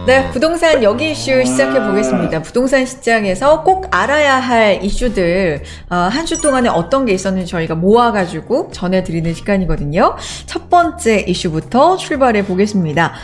네, 부동산 여기 이슈 시작해 보겠습니다. 부동산 시장에서 꼭 알아야 할 이슈들 한 주 동안에 어떤 게 있었는지 저희가 모아가지고 전해드리는 시간이거든요. 첫 번째 이슈부터 출발해 보겠습니다.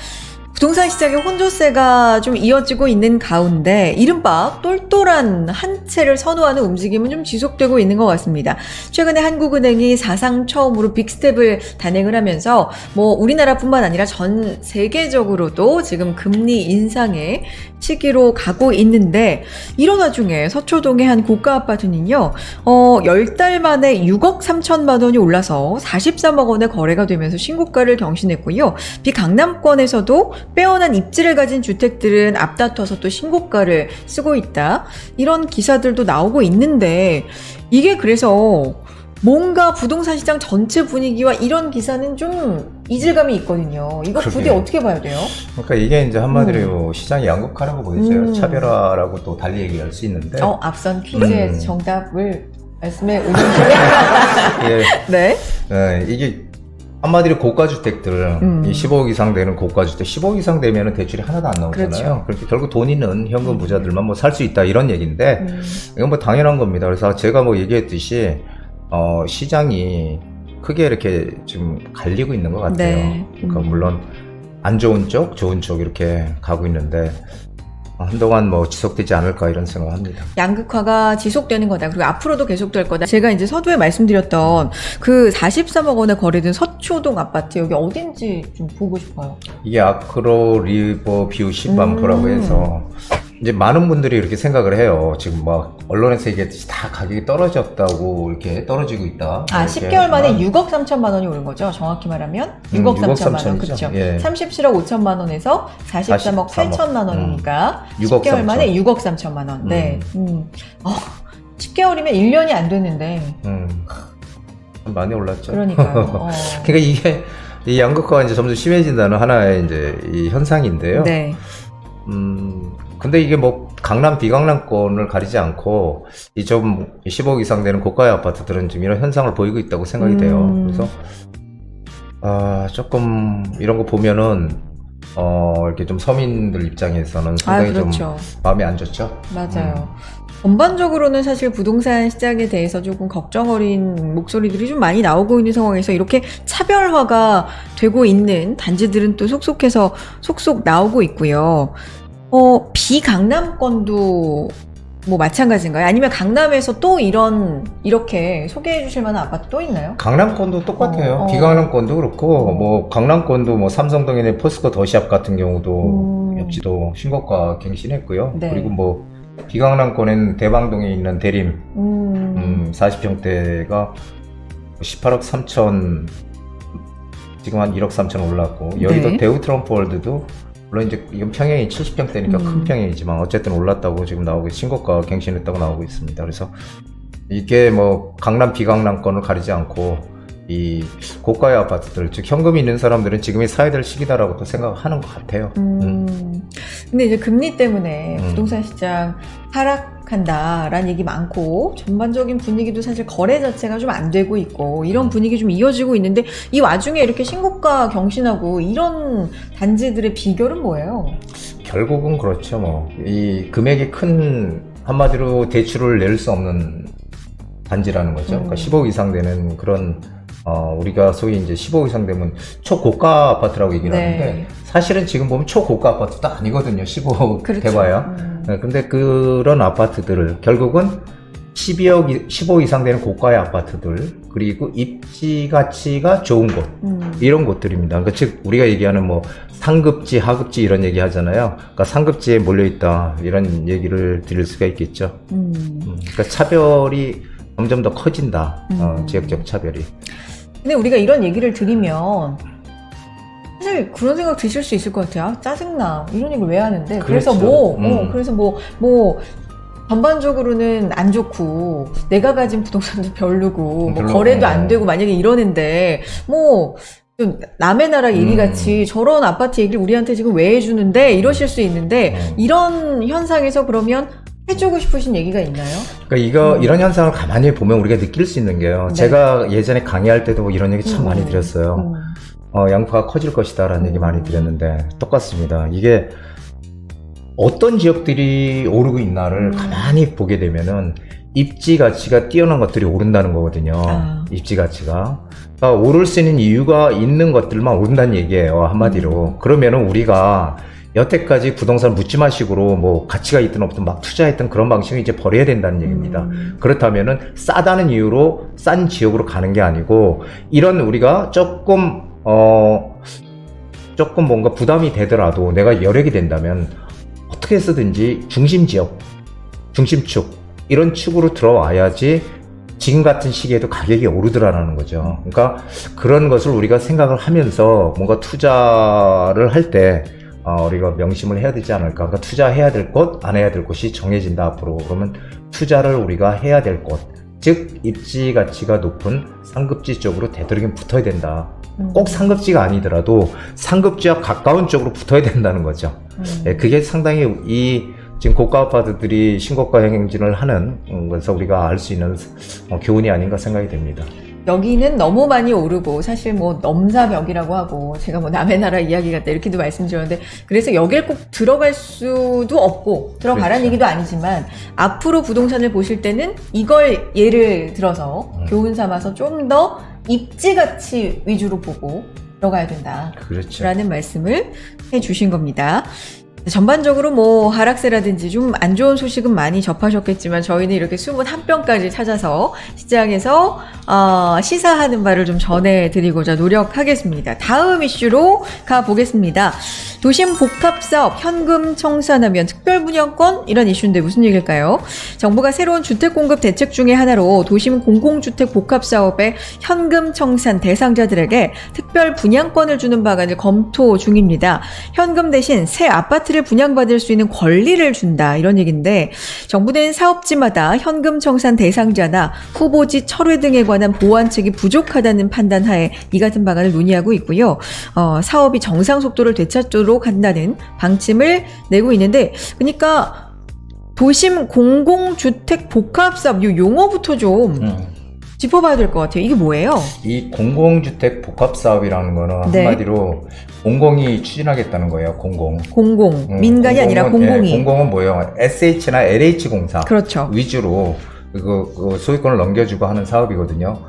부동산 시장의 혼조세가 좀 이어지고 있는 가운데 이른바 똘똘한 한 채를 선호하는 움직임은 좀 지속되고 있는 것 같습니다. 최근에 한국은행이 사상 처음으로 빅스텝을 단행을 하면서 우리나라뿐만 아니라 전 세계적으로도 지금 금리 인상의 시기로 가고 있는데, 이런 와중에 서초동의 한 고가 아파트는요 10달 만에 6억 3천만 원이 올라서 43억 원의 거래가 되면서 신고가를 경신했고요. 비강남권에서도 빼어난 입지를 가진 주택들은 앞다퉈서 또 신고가를 쓰고 있다, 이런 기사들도 나오고 있는데, 이게 그래서 뭔가 부동산 시장 전체 분위기와 이런 기사는 좀 이질감이 있거든요. 이거 부디 어떻게 봐야 돼요? 그러니까 이게 이제 한마디로 시장이 양극화라고 보이죠. 차별화라고 또 달리 얘기할 수 있는데. 앞선 퀴즈의 정답을 말씀해 오셨어요. 네. 이게 한마디로 고가주택들, 이 15억 이상 되는 고가주택, 15억 이상 되면 대출이 하나도 안 나오잖아요. 그렇죠. 그렇게 결국 돈 있는 현금 부자들만 살 수 있다, 이런 얘기인데, 이건 당연한 겁니다. 그래서 제가 얘기했듯이, 시장이 크게 이렇게 지금 갈리고 있는 것 같아요. 네. 그러니까 물론 안 좋은 쪽, 좋은 쪽 이렇게 가고 있는데, 한동안 지속되지 않을까, 이런 생각을 합니다. 양극화가 지속되는 거다. 그리고 앞으로도 계속될 거다. 제가 이제 서두에 말씀드렸던 그 43억 원에 거래된 서초동 아파트, 여기 어딘지 좀 보고 싶어요. 이게 아크로 리버 뷰 신반포라고 해서 이제 많은 분들이 이렇게 생각을 해요. 지금 언론에서 얘기했듯이 다 가격이 떨어졌다고, 이렇게 떨어지고 있다. 10개월 만에 6억 3천만 원이 오른 거죠. 정확히 말하면 6억 3천만 원. 그렇죠. 예. 37억 5천만 원에서 43억 8천만 원이니까 6억 10개월 3천. 만에 6억 3천만 원. 네. 10개월이면 1년이 안 됐는데. 많이 올랐죠. 그러니까요. 그러니까 이게 이 양극화가 이제 점점 심해진다는 하나의 이제 이 현상인데요. 네. 근데 이게 강남 비강남권을 가리지 않고 이 좀 15억 이상 되는 고가의 아파트들은 지금 이런 현상을 보이고 있다고 생각이 돼요. 그래서 조금 이런 거 보면은 이렇게 좀 서민들 입장에서는 상당히 그렇죠. 좀 마음이 안 좋죠. 맞아요. 전반적으로는 사실 부동산 시장에 대해서 조금 걱정 어린 목소리들이 좀 많이 나오고 있는 상황에서 이렇게 차별화가 되고 있는 단지들은 또 속속해서 속속 나오고 있고요. 비강남권도 마찬가지인가요? 아니면 강남에서 또 이렇게 소개해 주실 만한 아파트 또 있나요? 강남권도 똑같아요. 비강남권도 그렇고, 강남권도 삼성동에 있는 포스코 더샵 같은 경우도 엽지도 신고가 갱신했고요. 네. 그리고 비강남권에는 대방동에 있는 대림, 40평대가 18억 3천, 지금 한 1억 3천 올랐고, 여의도 네. 대우 트럼프월드도 물론 이제 이건 평형이 70평대니까 큰 평형이지만 어쨌든 올랐다고 지금 나오고, 신고가 갱신했다고 나오고 있습니다. 그래서 이게 강남 비강남권을 가리지 않고 이 고가의 아파트들, 즉 현금이 있는 사람들은 지금이 사야 될 시기다라고 또 생각하는 것 같아요. 근데 이제 금리 때문에 부동산 시장 하락한다라는 얘기 많고, 전반적인 분위기도 사실 거래 자체가 좀 안 되고 있고, 이런 분위기 좀 이어지고 있는데, 이 와중에 이렇게 신고가 경신하고 이런 단지들의 비결은 뭐예요? 결국은 그렇죠. 이 금액이 큰, 한마디로 대출을 낼 수 없는 단지라는 거죠. 그러니까 15억 이상 되는 그런, 우리가 소위 이제 15억 이상 되면 초고가 아파트라고 얘기를 하는데, 사실은 지금 보면 초고가 아파트도 아니거든요. 15억 그렇죠. 대봐야. 근데 그런 아파트들을 결국은 15억 이상 되는 고가의 아파트들, 그리고 입지 가치가 좋은 곳, 이런 곳들입니다. 그러니까 즉 우리가 얘기하는 상급지, 하급지 이런 얘기 하잖아요. 그러니까 상급지에 몰려있다, 이런 얘기를 드릴 수가 있겠죠. 그러니까 차별이 점점 더 커진다. 지역적 차별이. 근데 우리가 이런 얘기를 드리면 사실 그런 생각 드실 수 있을 것 같아요. 짜증나, 이런 얘기를 왜 하는데. 그렇죠. 그래서 전반적으로는 안 좋고, 내가 가진 부동산도 별로고, 거래도 안 되고, 만약에 이러는데 좀 남의 나라 얘기같이 저런 아파트 얘기를 우리한테 지금 왜 해주는데, 이러실 수 있는데, 이런 현상에서 그러면 해주고 싶으신 얘기가 있나요? 그러니까 이런 현상을 가만히 보면 우리가 느낄 수 있는 게요. 네. 제가 예전에 강의할 때도 이런 얘기 참 많이 드렸어요. 양파가 커질 것이다 라는 얘기 많이 드렸는데 똑같습니다. 이게 어떤 지역들이 오르고 있나를 가만히 보게 되면은 입지 가치가 뛰어난 것들이 오른다는 거거든요. 입지 가치가. 그러니까 오를 수 있는 이유가 있는 것들만 오른다는 얘기예요. 한마디로. 그러면은 우리가 여태까지 부동산 묻지마식으로 뭐 가치가 있든 없든 막 투자했던 그런 방식을 이제 버려야 된다는 얘기입니다. 그렇다면은 싸다는 이유로 싼 지역으로 가는 게 아니고 이런 우리가 조금 뭔가 부담이 되더라도 내가 여력이 된다면 어떻게 해서든지 중심 지역, 중심축 이런 축으로 들어와야지 지금 같은 시기에도 가격이 오르더라는 거죠. 그러니까 그런 것을 우리가 생각을 하면서 뭔가 투자를 할 때 우리가 명심을 해야 되지 않을까. 그러니까 투자해야 될 곳, 안 해야 될 곳이 정해진다 앞으로. 그러면 투자를 우리가 해야 될 곳, 즉 입지 가치가 높은 상급지 쪽으로 되도록이면 붙어야 된다. 꼭 상급지가 아니더라도 상급지와 가까운 쪽으로 붙어야 된다는 거죠. 예, 그게 상당히 지금 고가 아파트들이 신고가 행진을 하는 것에서 우리가 알 수 있는 교훈이 아닌가 생각이 됩니다. 여기는 너무 많이 오르고 사실 뭐 넘사벽이라고 하고 제가 뭐 남의 나라 이야기 같다 이렇게도 말씀드렸는데 그래서 여길 꼭 들어갈 수도 없고 들어가라는 그렇죠. 얘기도 아니지만 앞으로 부동산을 보실 때는 이걸 예를 들어서 교훈 삼아서 좀 더 입지 가치 위주로 보고 들어가야 된다. 그렇죠. 라는 말씀을 해주신 겁니다. 전반적으로 뭐 하락세라든지 좀 안 좋은 소식은 많이 접하셨겠지만 저희는 이렇게 21병까지 찾아서 시장에서 시사하는 바를 좀 전해드리고자 노력하겠습니다. 다음 이슈로 가보겠습니다. 도심 복합사업 현금 청산하면 특별분양권? 이런 이슈인데 무슨 얘기일까요? 정부가 새로운 주택공급 대책 중에 하나로 도심 공공주택 복합사업의 현금 청산 대상자들에게 특별분양권을 주는 방안을 검토 중입니다. 현금 대신 새 아파트를 분양받을 수 있는 권리를 준다 이런 얘기인데 정부는 사업지마다 현금 청산 대상자나 후보지 철회 등에 관한 보완책이 부족하다는 판단하에 이 같은 방안을 논의하고 있고요. 사업이 정상 속도를 되찾도록 한다는 방침을 내고 있는데 그러니까 도심 공공주택 복합사업 이 용어부터 좀 짚어봐야 될 것 같아요. 이게 뭐예요? 이 공공주택 복합사업이라는 거는 네. 한마디로 공공이 추진하겠다는 거예요. 공공. 민간이 아니라 공공이. 예, 공공은 뭐예요? SH나 LH 공사 그렇죠. 위주로 그 소유권을 넘겨주고 하는 사업이거든요.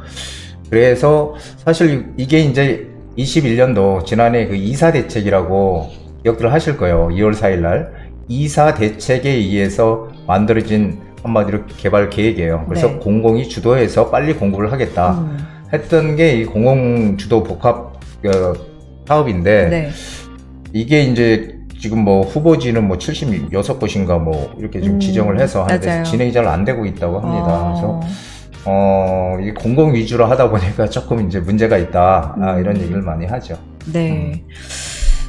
그래서 사실 이게 이제 21년도 지난해 그 이사 대책이라고 기억들 하실 거예요. 2월 4일 날 이사 대책에 의해서 만들어진 한마디로 개발 계획이에요. 그래서 네. 공공이 주도해서 빨리 공급을 하겠다 했던 게 이 공공 주도 복합 사업인데 네. 이게 이제 지금 뭐 후보지는 뭐 76곳인가 뭐 이렇게 좀 지정을 해서 하는데 맞아요. 진행이 잘 안 되고 있다고 합니다. 그래서 이 공공 위주로 하다 보니까 조금 이제 문제가 있다 이런 얘기를 많이 하죠. 네.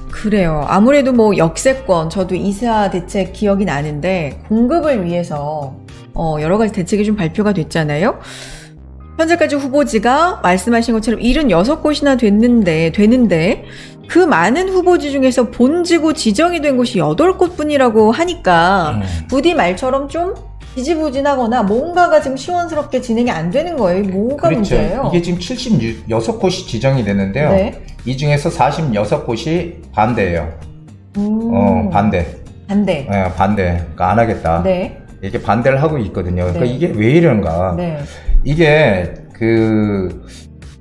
그래요. 아무래도 뭐 역세권, 저도 이사 대책 기억이 나는데 공급을 위해서 여러 가지 대책이 좀 발표가 됐잖아요. 현재까지 후보지가 말씀하신 것처럼 76곳이나 되는데 그 많은 후보지 중에서 본지구 지정이 된 곳이 8곳 뿐이라고 하니까 부디 말처럼 좀 지지부진하거나 뭔가가 지금 시원스럽게 진행이 안 되는 거예요. 뭐가 그렇죠. 문제예요? 이게 지금 76곳이 지정이 됐는데요. 네. 이 중에서 46곳이 반대예요. 반대. 반대. 네, 반대. 그러니까 안 하겠다. 네. 이렇게 반대를 하고 있거든요. 그러니까 네. 이게 왜 이런가? 네. 이게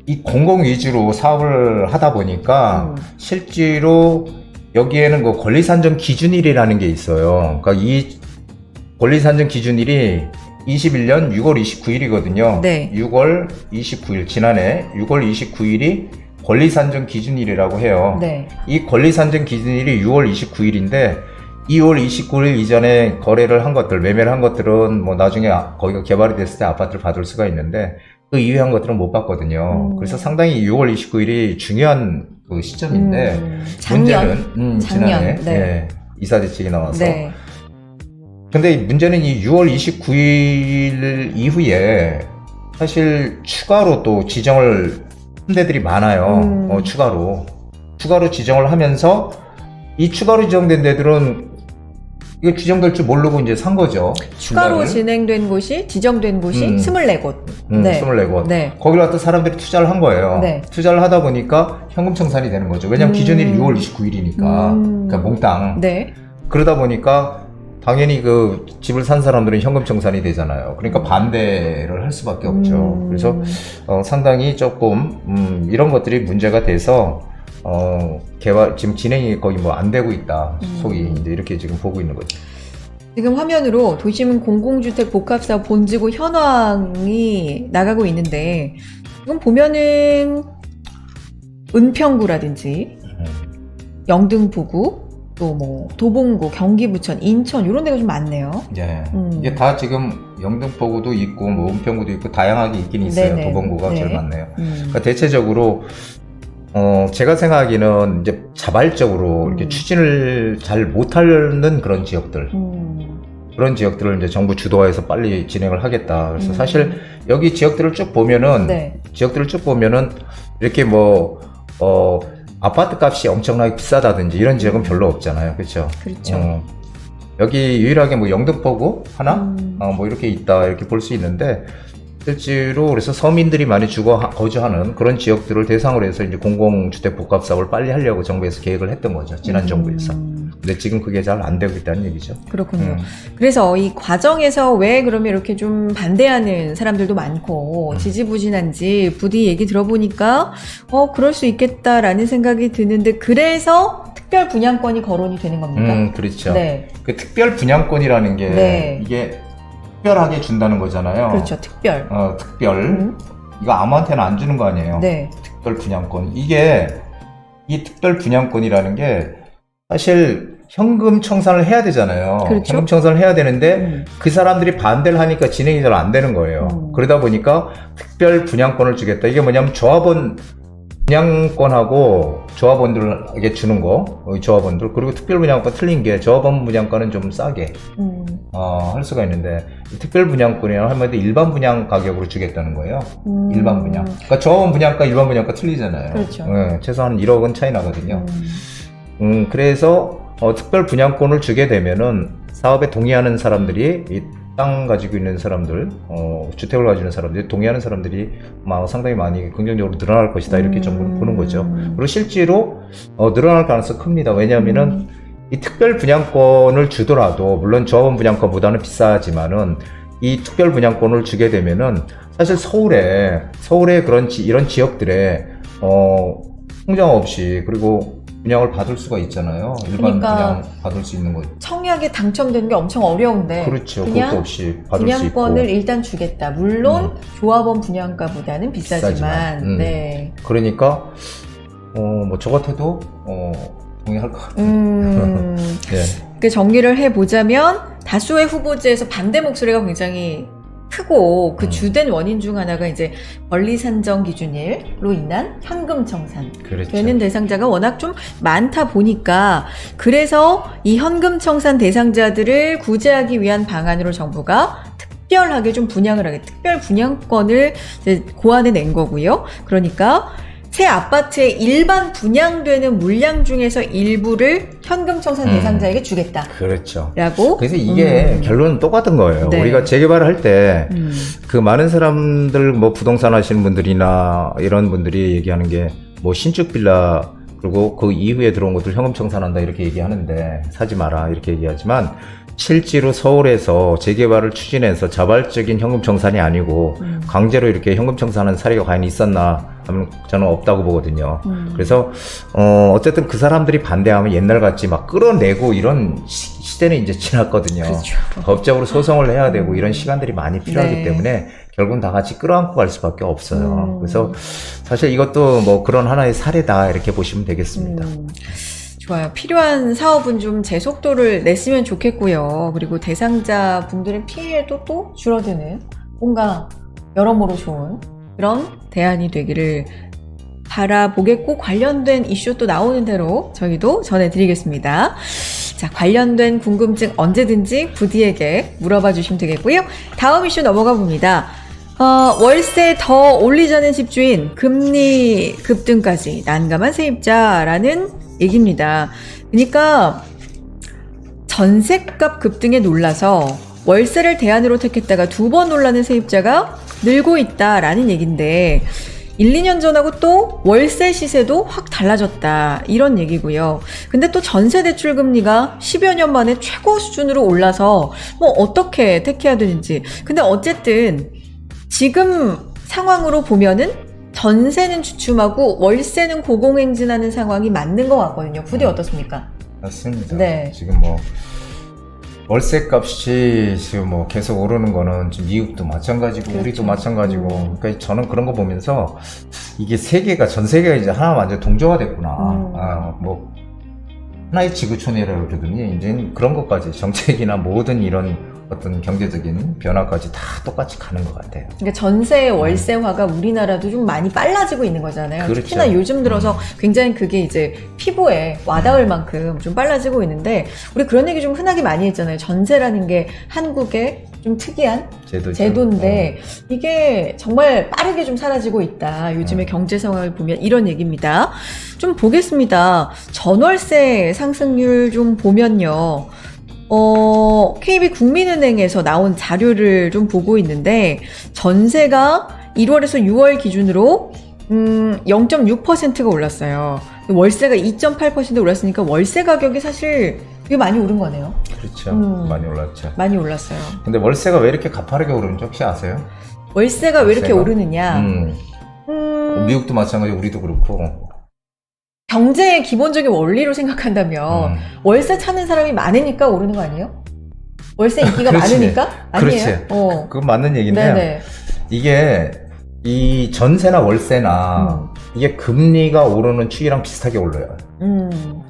이 공공 위주로 사업을 하다 보니까 실제로 여기에는 그 권리산정 기준일이라는 게 있어요. 그러니까 이 권리산정 기준일이 21년 6월 29일이거든요. 네. 6월 29일, 지난해 6월 29일이 권리산정 기준일이라고 해요. 네. 이 권리산정 기준일이 6월 29일인데 2월 29일 이전에 거래를 한 것들, 매매를 한 것들은 뭐 나중에 거기가 개발이 됐을 때 아파트를 받을 수가 있는데 그 이외 한 것들은 못 받거든요. 그래서 상당히 6월 29일이 중요한 그 시점인데 문제는 지난해 네. 이사 대책이 나와서 네. 근데 문제는 이 6월 29일 이후에 사실 추가로 또 지정을 한 데들이 많아요. 추가로 지정을 하면서 이 추가로 지정된 데들은 이거 지정될 줄 모르고 이제 산 거죠. 추가로 분양을. 진행된 곳이 지정된 곳이 24곳. 네. 24곳. 네. 거기로 갖다 사람들이 투자를 한 거예요. 네. 투자를 하다 보니까 현금 청산이 되는 거죠. 왜냐면 기준일이 6월 29일이니까. 그러니까 몽땅. 네. 그러다 보니까 당연히 그 집을 산 사람들은 현금 청산이 되잖아요. 그러니까 반대를 할 수밖에 없죠. 그래서 상당히 조금 이런 것들이 문제가 돼서 개발 지금 진행이 거의 뭐 안 되고 있다. 소위 이제 이렇게 지금 보고 있는 거죠. 지금 화면으로 도심 공공주택 복합사업 본지구 현황이 나가고 있는데 지금 보면은 은평구라든지 영등포구 또 뭐 도봉구, 경기부천, 인천 이런 데가 좀 많네요. 예. 이게 다 지금 영등포구도 있고 뭐 은평구도 있고 다양하게 있긴 있어요. 네네. 도봉구가 네. 제일 많네요. 그러니까 대체적으로 제가 생각하기는 이제 자발적으로 이렇게 추진을 잘 못하는 그런 지역들. 그런 지역들을 이제 정부 주도하에서 빨리 진행을 하겠다. 그래서 사실 여기 지역들을 쭉 보면은 네. 이렇게 아파트 값이 엄청나게 비싸다든지 이런 지역은 별로 없잖아요. 그렇죠? 그렇죠. 여기 유일하게 뭐 영등포구 하나 뭐 이렇게 있다 이렇게 볼 수 있는데 실제로 그래서 서민들이 많이 거주하는 그런 지역들을 대상으로 해서 이제 공공주택 복합 사업을 빨리 하려고 정부에서 계획을 했던 거죠. 지난 정부에서. 근데 지금 그게 잘 안 되고 있다는 얘기죠. 그렇군요. 그래서 이 과정에서 왜 그러면 이렇게 좀 반대하는 사람들도 많고 지지부진한지 부디 얘기 들어보니까 그럴 수 있겠다라는 생각이 드는데 그래서 특별 분양권이 거론이 되는 겁니까? 그렇죠. 네. 그 특별 분양권이라는 게 네. 이게 특별하게 준다는 거잖아요. 그렇죠. 특별. 특별. 이거 아무한테나 안 주는 거 아니에요. 네. 특별 분양권. 이 특별 분양권이라는 게 사실 현금 청산을 해야 되잖아요. 그렇죠. 현금 청산을 해야 되는데 그 사람들이 반대를 하니까 진행이 잘 안 되는 거예요. 그러다 보니까 특별 분양권을 주겠다. 이게 뭐냐면 조합원 분양권하고 조합원들에게 주는 거, 조합원들. 그리고 특별 분양권 틀린 게 조합원 분양권은 좀 싸게 할 수가 있는데 특별 분양권이랑 한마디로 일반 분양 가격으로 주겠다는 거예요. 일반 분양. 그러니까 조합원 분양가, 일반 분양가 틀리잖아요. 그렇죠. 네, 최소한 1억은 차이 나거든요. 그래서 특별 분양권을 주게 되면은 사업에 동의하는 사람들이 이 땅 가지고 있는 사람들, 주택을 가지고 있는 사람들이 동의하는 사람들이 상당히 많이 긍정적으로 늘어날 것이다 이렇게 좀 보는 거죠. 그리고 실제로 늘어날 가능성이 큽니다. 왜냐하면은 이 특별 분양권을 주더라도 물론 조합원 분양권보다는 비싸지만은 이 특별 분양권을 주게 되면은 사실 서울에 이런 지역들에 통장 없이 그리고 분양을 받을 수가 있잖아요. 일반 그러니까 분양 받을 수 있는 거죠. 청약에 당첨되는 게 엄청 어려운데 그렇죠. 그냥 그것도 없이 받을 수 있고. 분양권을 일단 주겠다. 물론 조합원 분양가보다는 비싸지만. 네. 그러니까 저 같아도 동의할 것 같아요. 네. 그 정리를 해보자면 다수의 후보지에서 반대 목소리가 굉장히 크고 그 주된 원인 중 하나가 이제 권리 산정 기준일로 인한 현금 청산 그렇죠. 되는 대상자가 워낙 좀 많다 보니까 그래서 이 현금 청산 대상자들을 구제하기 위한 방안으로 정부가 특별하게 좀 분양을 하게 특별 분양권을 이제 고안해 낸 거고요. 그러니까 새 아파트에 일반 분양되는 물량 중에서 일부를 현금 청산 대상자에게 주겠다. 그렇죠. 라고. 그래서 이게 결론은 똑같은 거예요. 네. 우리가 재개발을 할 때 그 많은 사람들 뭐 부동산 하시는 분들이나 이런 분들이 얘기하는 게 뭐 신축 빌라 그리고 그 이후에 들어온 것들 현금 청산한다 이렇게 얘기하는데 사지 마라 이렇게 얘기하지만 실제로 서울에서 재개발을 추진해서 자발적인 현금 청산이 아니고 강제로 이렇게 현금 청산하는 사례가 과연 있었나 하면 저는 없다고 보거든요. 그래서 어쨌든 그 사람들이 반대하면 옛날같이 막 끌어내고 이런 시대는 이제 지났거든요. 그렇죠. 법적으로 소송을 해야 되고 이런 시간들이 많이 필요하기 네. 때문에 결국은 다 같이 끌어안고 갈 수밖에 없어요. 그래서 사실 이것도 뭐 그런 하나의 사례다 이렇게 보시면 되겠습니다. 좋아요. 필요한 사업은 좀 제 속도를 냈으면 좋겠고요. 그리고 대상자 분들의 피해도 또 줄어드는 뭔가 여러모로 좋은 그런 대안이 되기를 바라보겠고 관련된 이슈 또 나오는 대로 저희도 전해드리겠습니다. 자, 관련된 궁금증 언제든지 부디에게 물어봐 주시면 되겠고요. 다음 이슈 넘어가 봅니다. 월세 더 올리자는 집주인, 금리 급등까지 난감한 세입자라는 얘기입니다. 그러니까 전셋값 급등에 놀라서 월세를 대안으로 택했다가 2번 놀라는 세입자가 늘고 있다라는 얘기인데 1, 2년 전하고 또 월세 시세도 확 달라졌다. 이런 얘기고요. 근데 또 전세 대출 금리가 10여 년 만에 최고 수준으로 올라서 뭐 어떻게 택해야 되는지. 근데 어쨌든 지금 상황으로 보면은 전세는 주춤하고 월세는 고공행진하는 상황이 맞는 것 같거든요. 부디 어떻습니까? 맞습니다. 네. 지금 뭐 월세 값이 지금 뭐 계속 오르는 거는 지금 미국도 마찬가지고 그렇죠. 우리도 마찬가지고 그러니까 저는 그런 거 보면서 이게 세계가 전 세계가 이제 하나 완전 동조화 됐구나. 뭐 하나의 지구촌이라고 그러더니 이제 그런 것까지 정책이나 모든 이런 어떤 경제적인 변화까지 다 똑같이 가는 것 같아요. 그러니까 전세 월세화가 우리나라도 좀 많이 빨라지고 있는 거잖아요. 그렇죠. 특히나 요즘 들어서 굉장히 그게 이제 피부에 와닿을 만큼 좀 빨라지고 있는데 우리 그런 얘기 좀 흔하게 많이 했잖아요. 전세라는 게 한국의 좀 특이한 제도인데 이게 정말 빠르게 좀 사라지고 있다. 요즘의 경제 상황을 보면 이런 얘기입니다. 좀 보겠습니다. 전월세 상승률 좀 보면요. KB국민은행에서 나온 자료를 좀 보고 있는데 전세가 1월에서 6월 기준으로 0.6%가 올랐어요. 월세가 2.8% 올랐으니까 월세 가격이 사실 이게 많이 오른 거네요. 그렇죠. 많이 올랐죠. 많이 올랐어요. 근데 월세가 왜 이렇게 가파르게 오르는지 혹시 아세요? 월세가 왜 이렇게 오르느냐? 미국도 마찬가지고 우리도 그렇고. 경제의 기본적인 원리로 생각한다면 월세 찾는 사람이 많으니까 오르는 거 아니에요? 월세 인기가 많으니까? 아니에요? 그렇지. 그건 맞는 얘기인데요. 네네. 이게 이 전세나 월세나 이게 금리가 오르는 추이랑 비슷하게 올라요.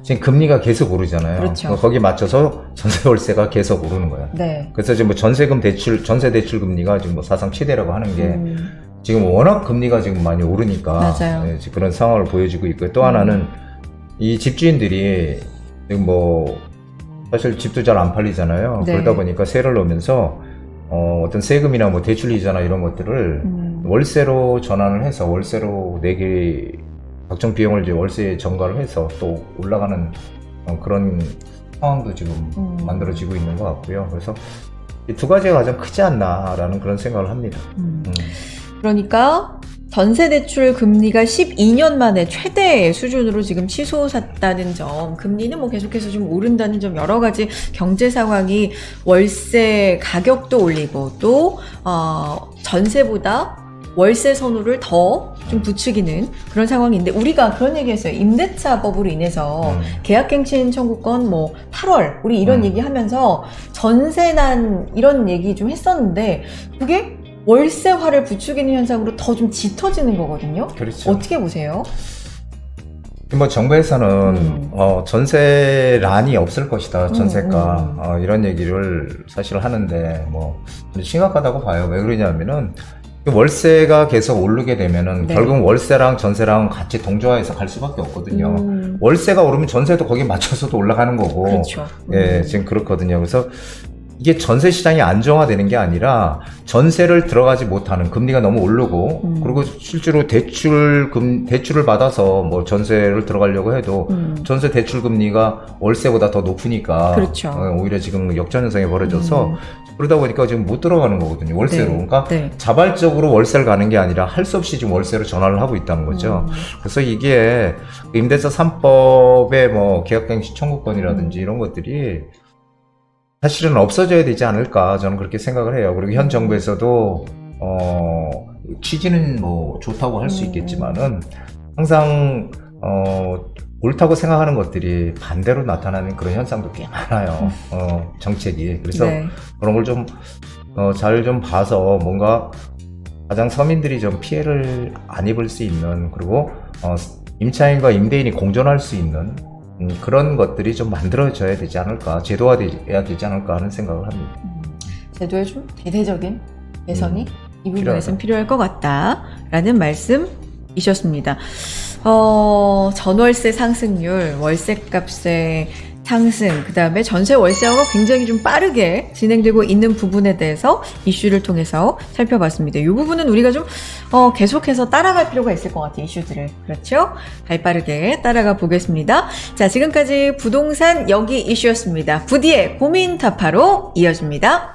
지금 금리가 계속 오르잖아요. 그렇죠. 거기에 맞춰서 전세 월세가 계속 오르는 거예요. 네. 그래서 지금 뭐 전세 대출 금리가 지금 뭐 사상 최대라고 하는 게 지금 워낙 금리가 지금 많이 오르니까 맞아요. 네, 그런 상황을 보여주고 있고요. 또 하나는 이 집주인들이 지금 뭐 사실 집도 잘 안 팔리잖아요. 네. 그러다 보니까 세를 넣으면서 어떤 세금이나 뭐 대출 이자나 이런 것들을 월세로 전환을 해서 월세로 내게 각종 비용을 이제 월세에 전가를 해서 또 올라가는 그런 상황도 지금 만들어지고 있는 것 같고요. 그래서 이 두 가지가 가장 크지 않나라는 그런 생각을 합니다. 그러니까 전세 대출 금리가 12년 만에 최대 수준으로 지금 치솟았다는 점, 금리는 뭐 계속해서 좀 오른다는 점, 여러 가지 경제 상황이 월세 가격도 올리고 또 전세보다 월세 선호를 더 좀 부추기는 그런 상황인데 우리가 그런 얘기했어요. 임대차법으로 인해서 계약갱신 청구권 뭐 8월 우리 이런 얘기하면서 전세난 이런 얘기 좀 했었는데 그게 월세화를 부추기는 현상으로 더 좀 짙어지는 거거든요. 그렇죠. 어떻게 보세요? 뭐 정부에서는 전세란이 없을 것이다, 전세가 이런 얘기를 사실 하는데 뭐 심각하다고 봐요. 왜 그러냐면은 월세가 계속 오르게 되면은 결국 월세랑 전세랑 같이 동조화해서 갈 수밖에 없거든요. 월세가 오르면 전세도 거기에 맞춰서도 올라가는 거고. 그렇죠. 예, 지금 그렇거든요. 그래서 이게 전세 시장이 안정화되는 게 아니라 전세를 들어가지 못하는 금리가 너무 오르고 그리고 실제로 대출을 받아서 뭐 전세를 들어가려고 해도 전세 대출 금리가 월세보다 더 높으니까 그렇죠. 오히려 지금 역전 현상이 벌어져서 그러다 보니까 지금 못 들어가는 거거든요. 월세로. 그러니까 자발적으로 월세를 가는 게 아니라 할 수 없이 지금 월세로 전환을 하고 있다는 거죠. 그래서 이게 임대차 3법의 뭐 계약갱신 청구권이라든지 이런 것들이 사실은 없어져야 되지 않을까 저는 그렇게 생각을 해요. 그리고 현 정부에서도 취지는 뭐 좋다고 할 수 있겠지만은 항상 옳다고 생각하는 것들이 반대로 나타나는 그런 현상도 꽤 많아요. 정책이. 그래서 그런 걸 좀 잘 좀 봐서 뭔가 가장 서민들이 좀 피해를 안 입을 수 있는 그리고 임차인과 임대인이 공존할 수 있는 그런 것들이 좀 만들어져야 되지 않을까, 제도화돼야 되지 않을까 하는 생각을 합니다. 제도의 좀 대대적인 개선이 이 부분에서는 필요할 것 같다라는 말씀이셨습니다. 전월세 상승률, 월세값의 상승, 그 다음에 전세 월세화가 굉장히 좀 빠르게 진행되고 있는 부분에 대해서 이슈를 통해서 살펴봤습니다. 이 부분은 우리가 좀 계속해서 따라갈 필요가 있을 것 같아요. 이슈들을. 그렇죠? 발빠르게 따라가 보겠습니다. 자, 지금까지 부동산 여기 이슈였습니다. 부디의 고민 타파로 이어집니다.